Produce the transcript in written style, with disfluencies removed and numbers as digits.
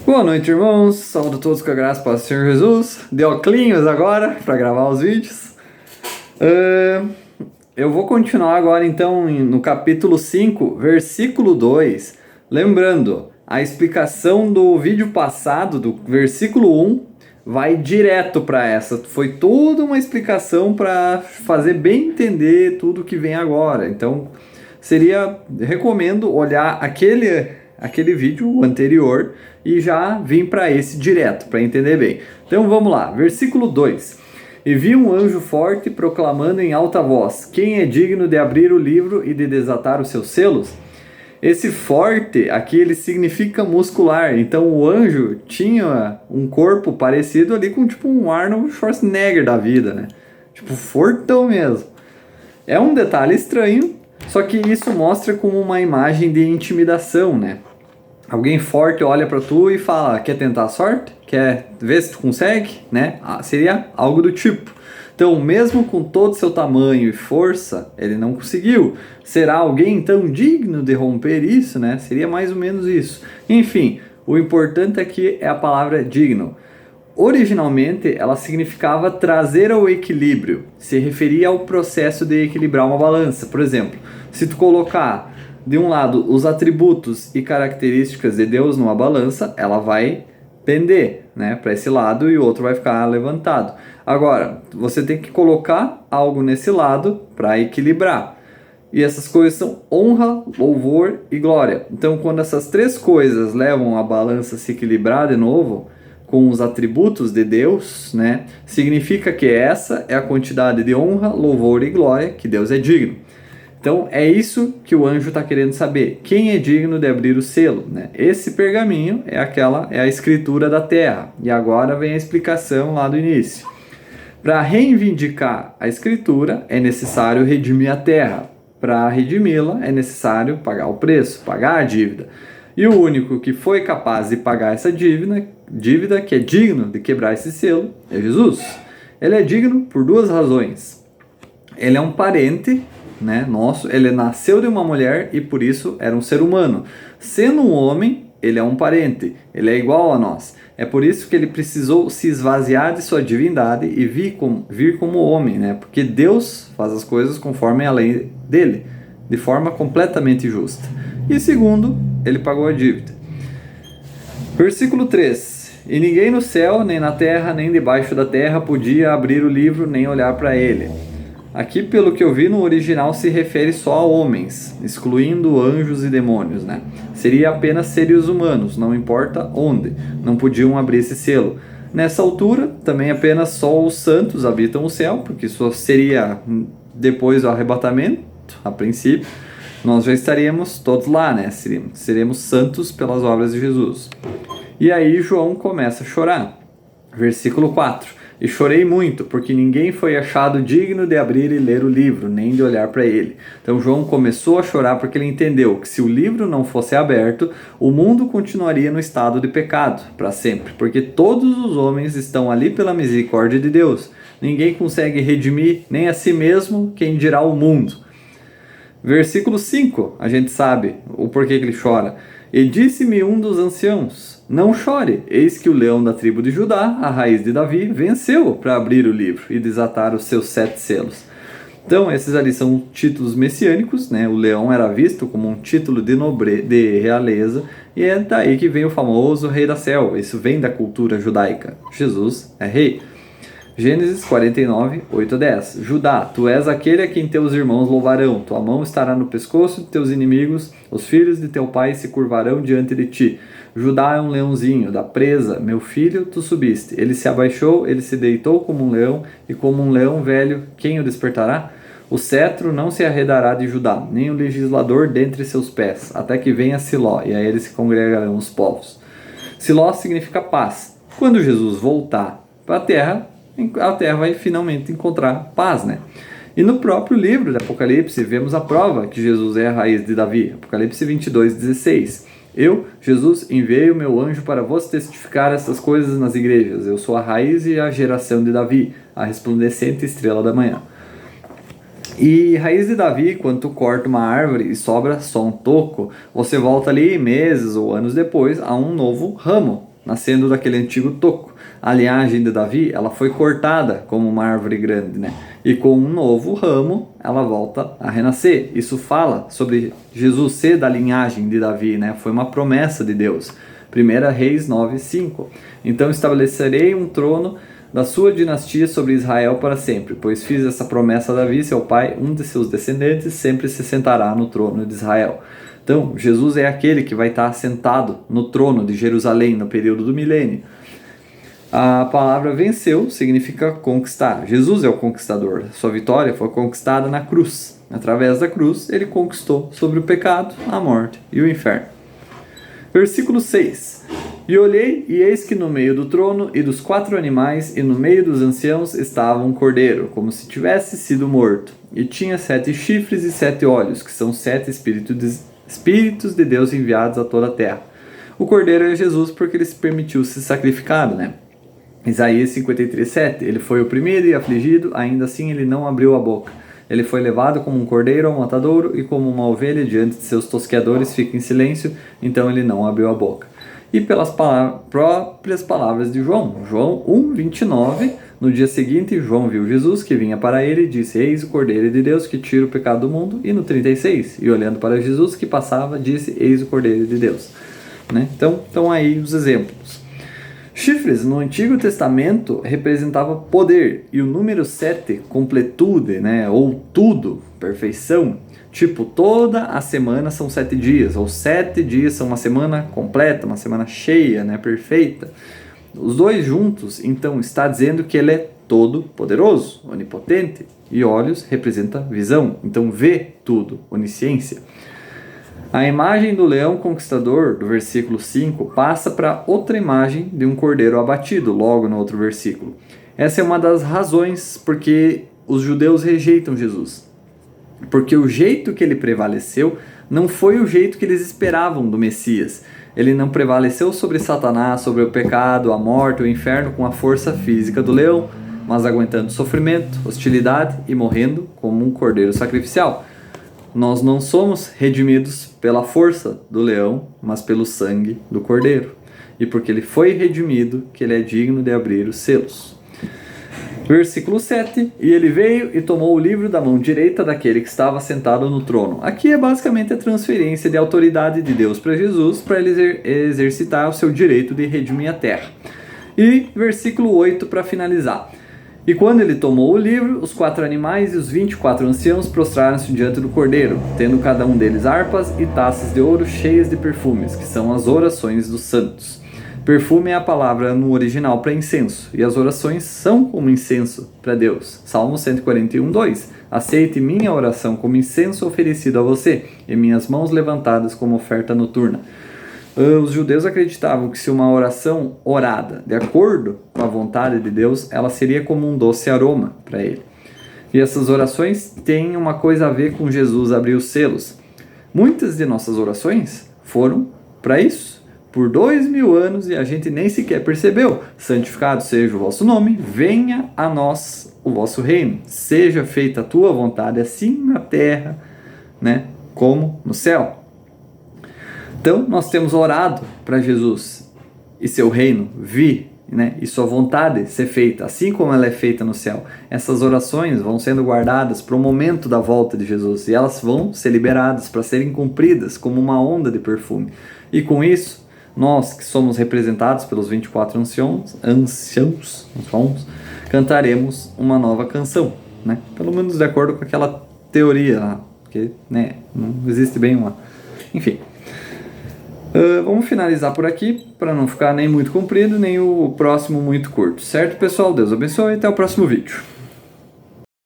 Boa noite, irmãos. Saúdo a todos com a graça para o Senhor Jesus. De óculos agora para gravar os vídeos. Eu vou continuar agora então no capítulo 5, versículo 2. Lembrando, a explicação do vídeo passado, do versículo 1, vai direto para essa. Foi toda uma explicação para fazer bem entender tudo que vem agora. Então, recomendo olhar aquele vídeo anterior e já vim para esse direto, para entender bem. Então vamos lá, versículo 2. E vi um anjo forte proclamando em alta voz: quem é digno de abrir o livro e de desatar os seus selos? Esse forte aqui ele significa muscular. Então o anjo tinha um corpo parecido ali com tipo um Arnold Schwarzenegger da vida, né? Tipo fortão mesmo. É um detalhe estranho, só que isso mostra como uma imagem de intimidação, né? Alguém forte olha para tu e fala: quer tentar a sorte? Quer ver se tu consegue? Né? Seria algo do tipo. Então, mesmo com todo o seu tamanho e força, ele não conseguiu. Será alguém tão digno de romper isso, né? Seria mais ou menos isso. Enfim, o importante aqui é a palavra digno. Originalmente, ela significava trazer ao equilíbrio. Se referia ao processo de equilibrar uma balança. Por exemplo, se tu colocar de um lado os atributos e características de Deus numa balança, ela vai pender, né, para esse lado e o outro vai ficar levantado. Agora, você tem que colocar algo nesse lado para equilibrar. E essas coisas são honra, louvor e glória. Então, quando essas três coisas levam a balança a se equilibrar de novo com os atributos de Deus, né, significa que essa é a quantidade de honra, louvor e glória que Deus é digno. Então é isso que o anjo está querendo saber. Quem é digno de abrir o selo? Né? Esse pergaminho é a escritura da terra. E agora vem a explicação lá do início. Para reivindicar a escritura é necessário redimir a terra. Para redimi-la é necessário pagar o preço, pagar a dívida. E o único que foi capaz de pagar essa dívida que é digno de quebrar esse selo, é Jesus. Ele é digno por duas razões. Ele é um parente, né, nosso, ele nasceu de uma mulher e por isso era um ser humano. Sendo um homem, ele é um parente, ele é igual a nós. É por isso que ele precisou se esvaziar de sua divindade e vir como homem, né? Porque Deus faz as coisas conforme a lei dele, de forma completamente justa. E segundo, ele pagou a dívida. Versículo 3. E ninguém no céu, nem na terra, nem debaixo da terra podia abrir o livro, nem olhar para ele. Aqui, pelo que eu vi, no original se refere só a homens, excluindo anjos e demônios, né? Seria apenas seres humanos, não importa onde, não podiam abrir esse selo. Nessa altura, também apenas só os santos habitam o céu, porque isso seria depois do arrebatamento, a princípio. Nós já estaríamos todos lá, né? Seremos santos pelas obras de Jesus. E aí João começa a chorar. Versículo 4. E chorei muito, porque ninguém foi achado digno de abrir e ler o livro, nem de olhar para ele. Então João começou a chorar porque ele entendeu que se o livro não fosse aberto, o mundo continuaria no estado de pecado para sempre, porque todos os homens estão ali pela misericórdia de Deus. Ninguém consegue redimir nem a si mesmo, quem dirá o mundo. Versículo 5, a gente sabe o porquê que ele chora. E disse-me um dos anciãos: não chore, eis que o leão da tribo de Judá, a raiz de Davi, venceu para abrir o livro e desatar os seus 7 selos. Então, esses ali são títulos messiânicos, né? O leão era visto como um título de realeza, e é daí que vem o famoso rei da selva. Isso vem da cultura judaica. Jesus é rei. Gênesis 49, 8 a 10. Judá, tu és aquele a quem teus irmãos louvarão. Tua mão estará no pescoço de teus inimigos. Os filhos de teu pai se curvarão diante de ti. Judá é um leãozinho, da presa. Meu filho, tu subiste. Ele se abaixou, ele se deitou como um leão. E como um leão velho, quem o despertará? O cetro não se arredará de Judá, nem o legislador dentre seus pés, até que venha Siló, e a ele se congregarão os povos. Siló significa paz. Quando Jesus voltar para a terra vai finalmente encontrar paz, né? E no próprio livro de Apocalipse vemos a prova que Jesus é a raiz de Davi. Apocalipse 22, 16. Eu, Jesus, enviei o meu anjo para vos testificar essas coisas nas igrejas. Eu sou a raiz e a geração de Davi, a resplandecente estrela da manhã. E raiz de Davi, quando tu corta uma árvore e sobra só um toco, você volta ali meses ou anos depois a um novo ramo. nascendo daquele antigo toco. A linhagem de Davi, ela foi cortada como uma árvore grande, né? E com um novo ramo, ela volta a renascer. Isso fala sobre Jesus ser da linhagem de Davi, né? Foi uma promessa de Deus. 1 Reis 9:5. Então estabelecerei um trono da sua dinastia sobre Israel para sempre, pois fiz essa promessa a Davi, seu pai, um de seus descendentes sempre se sentará no trono de Israel. Então, Jesus é aquele que vai estar sentado no trono de Jerusalém no período do milênio. A palavra venceu significa conquistar. Jesus é o conquistador. Sua vitória foi conquistada na cruz. Através da cruz, ele conquistou sobre o pecado, a morte e o inferno. Versículo 6. E olhei, e eis que no meio do trono e dos 4 animais e no meio dos anciãos estava um cordeiro, como se tivesse sido morto. E tinha 7 chifres e 7 olhos, que são 7 espíritos de Deus enviados a toda a terra. O cordeiro é Jesus porque ele se permitiu ser sacrificado, né? Isaías 53:7. Ele foi oprimido e afligido, ainda assim ele não abriu a boca. Ele foi levado como um cordeiro ao matadouro e como uma ovelha diante de seus tosqueadores fica em silêncio, então ele não abriu a boca. E pelas próprias palavras de João. João 1:29, no dia seguinte João viu Jesus que vinha para ele e disse: eis o Cordeiro de Deus que tira o pecado do mundo. E no 36, e olhando para Jesus que passava, disse: eis o Cordeiro de Deus. Né? Então, estão aí os exemplos. Chifres no Antigo Testamento representava poder, e o número 7, completude, né? Ou tudo, perfeição. Tipo, toda a semana são 7 dias, ou 7 dias são uma semana completa, uma semana cheia, né? Perfeita. Os dois juntos, então, está dizendo que ele é todo poderoso, onipotente, e olhos representa visão, então vê tudo, onisciência. A imagem do leão conquistador, do versículo 5, passa para outra imagem de um cordeiro abatido, logo no outro versículo. Essa é uma das razões porque os judeus rejeitam Jesus. Porque o jeito que ele prevaleceu não foi o jeito que eles esperavam do Messias. Ele não prevaleceu sobre Satanás, sobre o pecado, a morte, o inferno com a força física do leão, mas aguentando sofrimento, hostilidade e morrendo como um cordeiro sacrificial. Nós não somos redimidos pela força do leão, mas pelo sangue do cordeiro. E porque ele foi redimido, que ele é digno de abrir os selos. Versículo 7. E ele veio e tomou o livro da mão direita daquele que estava sentado no trono. Aqui é basicamente a transferência de autoridade de Deus para Jesus, para ele exercitar o seu direito de redimir a terra. E versículo 8 para finalizar. E quando ele tomou o livro, os 4 animais e os 24 anciãos prostraram-se diante do cordeiro, tendo cada um deles harpas e taças de ouro cheias de perfumes, que são as orações dos santos. Perfume é a palavra no original para incenso, e as orações são como incenso para Deus. Salmo 141:2. Aceite minha oração como incenso oferecido a você, e minhas mãos levantadas como oferta noturna. Os judeus acreditavam que se uma oração orada de acordo com a vontade de Deus, ela seria como um doce aroma para ele. E essas orações têm uma coisa a ver com Jesus abrir os selos. Muitas de nossas orações foram para isso, por 2000 anos, e a gente nem sequer percebeu. Santificado seja o vosso nome, venha a nós o vosso reino, seja feita a tua vontade, assim na terra, né, como no céu. Então, nós temos orado para Jesus e seu reino vir, né, e sua vontade ser feita, assim como ela é feita no céu. Essas orações vão sendo guardadas para o momento da volta de Jesus, e elas vão ser liberadas para serem cumpridas como uma onda de perfume. E com isso, nós que somos representados pelos 24 anciãos, cantaremos uma nova canção, né? Pelo menos de acordo com aquela teoria lá, porque, né, não existe bem uma... Enfim... vamos finalizar por aqui, para não ficar nem muito comprido, nem o próximo muito curto. Certo, pessoal? Deus abençoe e até o próximo vídeo.